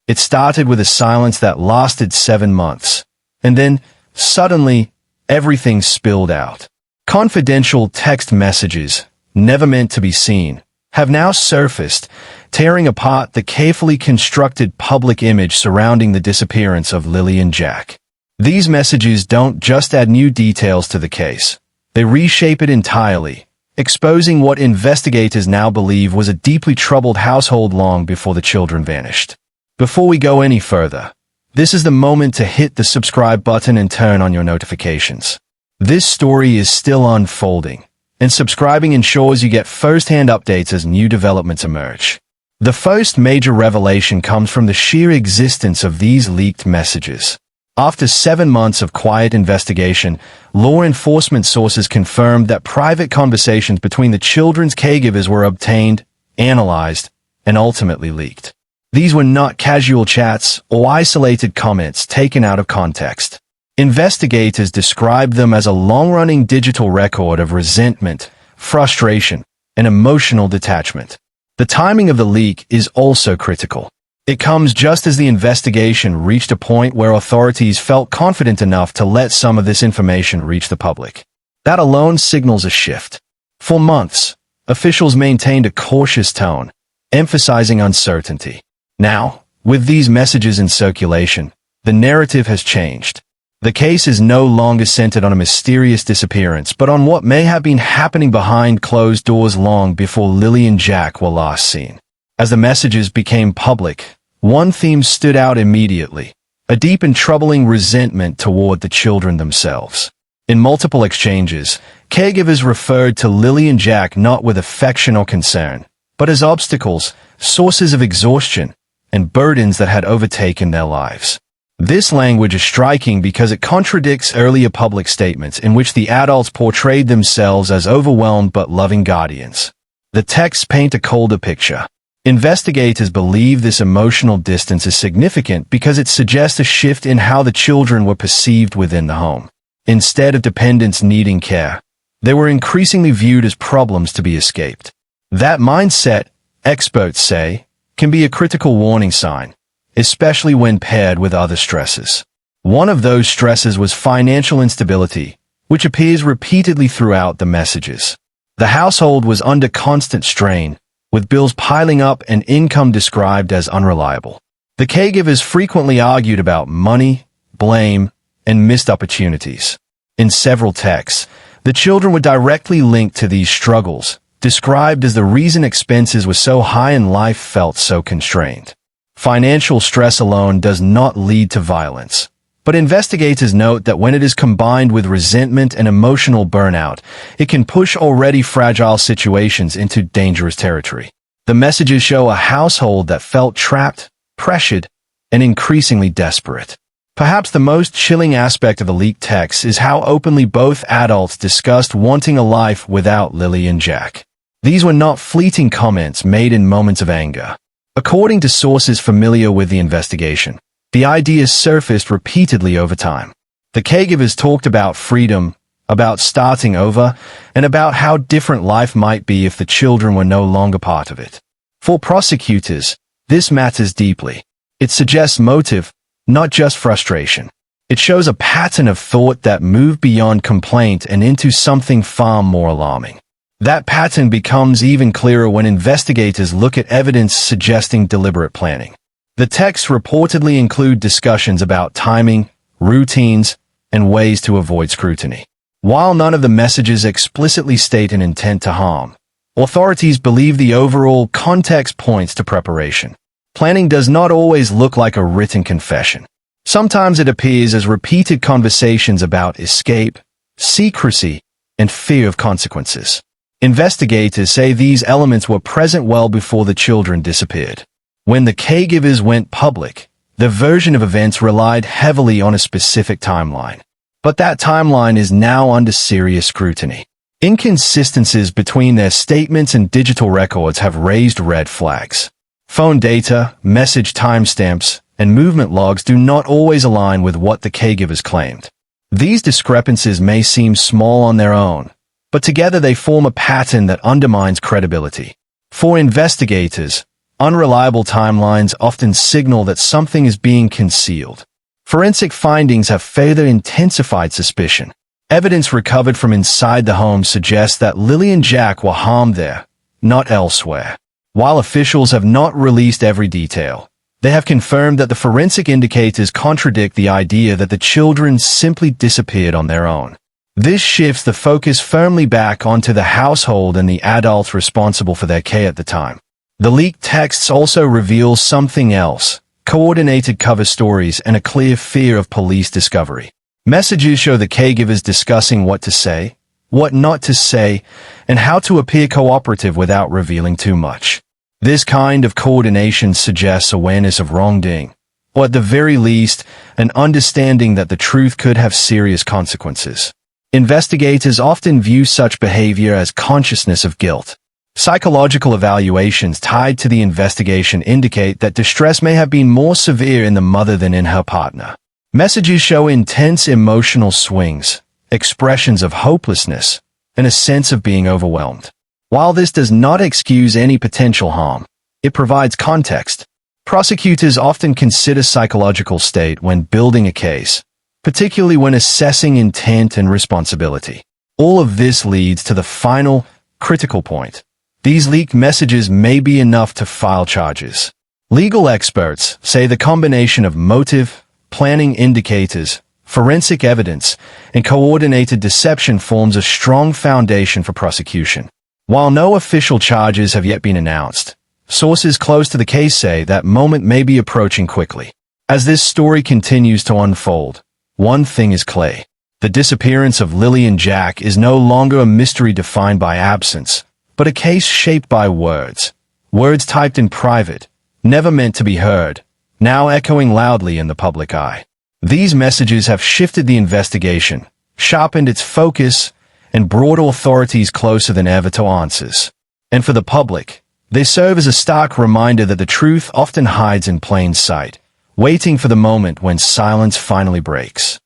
It started with a silence that lasted 7 months. And then, suddenly, everything spilled out. Confidential text messages, never meant to be seen, have now surfaced, tearing apart the carefully constructed public image surrounding the disappearance of Lilly and Jack. These messages don't just add new details to the case. They reshape it entirely, exposing what investigators now believe was a deeply troubled household long before the children vanished. Before we go any further, this is the moment to hit the subscribe button and turn on your notifications. This story is still unfolding, and subscribing ensures you get first-hand updates as new developments emerge. The first major revelation comes from the sheer existence of these leaked messages. After 7 months of quiet investigation, law enforcement sources confirmed that private conversations between the children's caregivers were obtained, analyzed, and ultimately leaked. These were not casual chats or isolated comments taken out of context. Investigators described them as a long-running digital record of resentment, frustration, and emotional detachment. The timing of the leak is also critical. It comes just as the investigation reached a point where authorities felt confident enough to let some of this information reach the public. That alone signals a shift. For months, officials maintained a cautious tone, emphasizing uncertainty. Now, with these messages in circulation, the narrative has changed. The case is no longer centered on a mysterious disappearance, but on what may have been happening behind closed doors long before Lilly and Jack were last seen. As the messages became public, one theme stood out immediately: a deep and troubling resentment toward the children themselves. In multiple exchanges, caregivers referred to Lilly and Jack not with affection or concern, but as obstacles, sources of exhaustion, and burdens that had overtaken their lives. This language is striking because it contradicts earlier public statements in which the adults portrayed themselves as overwhelmed but loving guardians. The texts paint a colder picture. Investigators believe this emotional distance is significant because it suggests a shift in how the children were perceived within the home. Instead of dependents needing care, they were increasingly viewed as problems to be escaped. That mindset, experts say, can be a critical warning sign, especially when paired with other stresses. One of those stresses was financial instability, which appears repeatedly throughout the messages. The household was under constant strain, with bills piling up and income described as unreliable. The caregivers frequently argued about money, blame, and missed opportunities. In several texts, the children were directly linked to these struggles, described as the reason expenses were so high and life felt so constrained. Financial stress alone does not lead to violence, but investigators note that when it is combined with resentment and emotional burnout, it can push already fragile situations into dangerous territory. The messages show a household that felt trapped, pressured, and increasingly desperate. Perhaps the most chilling aspect of the leaked text is how openly both adults discussed wanting a life without Lilly and Jack. These were not fleeting comments made in moments of anger. According to sources familiar with the investigation, the ideas surfaced repeatedly over time. The caregivers talked about freedom, about starting over, and about how different life might be if the children were no longer part of it. For prosecutors, this matters deeply. It suggests motive, not just frustration. It shows a pattern of thought that moved beyond complaint and into something far more alarming. That pattern becomes even clearer when investigators look at evidence suggesting deliberate planning. The texts reportedly include discussions about timing, routines, and ways to avoid scrutiny. While none of the messages explicitly state an intent to harm, authorities believe the overall context points to preparation. Planning does not always look like a written confession. Sometimes it appears as repeated conversations about escape, secrecy, and fear of consequences. Investigators say these elements were present well before the children disappeared. When the caregivers went public, the version of events relied heavily on a specific timeline. But that timeline is now under serious scrutiny. Inconsistencies between their statements and digital records have raised red flags. Phone data, message timestamps, and movement logs do not always align with what the caregivers claimed. These discrepancies may seem small on their own, but together they form a pattern that undermines credibility. For investigators, Unreliable timelines often signal that something is being concealed. Forensic findings have further intensified suspicion. Evidence recovered from inside the home suggests that Lilly and Jack were harmed there, not elsewhere. While officials have not released every detail, they have confirmed that the forensic indicators contradict the idea that the children simply disappeared on their own. This shifts the focus firmly back onto the household and the adults responsible for their care at the time. The leaked texts also reveal something else: coordinated cover stories and a clear fear of police discovery. Messages show the caregivers discussing what to say, what not to say, and how to appear cooperative without revealing too much. This kind of coordination suggests awareness of wrongdoing, or at the very least, an understanding that the truth could have serious consequences. Investigators often view such behavior as consciousness of guilt. Psychological evaluations tied to the investigation indicate that distress may have been more severe in the mother than in her partner. Messages show intense emotional swings, expressions of hopelessness, and a sense of being overwhelmed. While this does not excuse any potential harm, it provides context. Prosecutors often consider psychological state when building a case, particularly when assessing intent and responsibility. All of this leads to the final, critical point. These leaked messages may be enough to file charges. Legal experts say the combination of motive, planning indicators, forensic evidence, and coordinated deception forms a strong foundation for prosecution. While no official charges have yet been announced, sources close to the case say that moment may be approaching quickly. As this story continues to unfold, one thing is clear: the disappearance of Lilly and Jack is no longer a mystery defined by absence, but a case shaped by words. Words typed in private, never meant to be heard, now echoing loudly in the public eye. These messages have shifted the investigation, sharpened its focus, and brought authorities closer than ever to answers. And for the public, they serve as a stark reminder that the truth often hides in plain sight, waiting for the moment when silence finally breaks.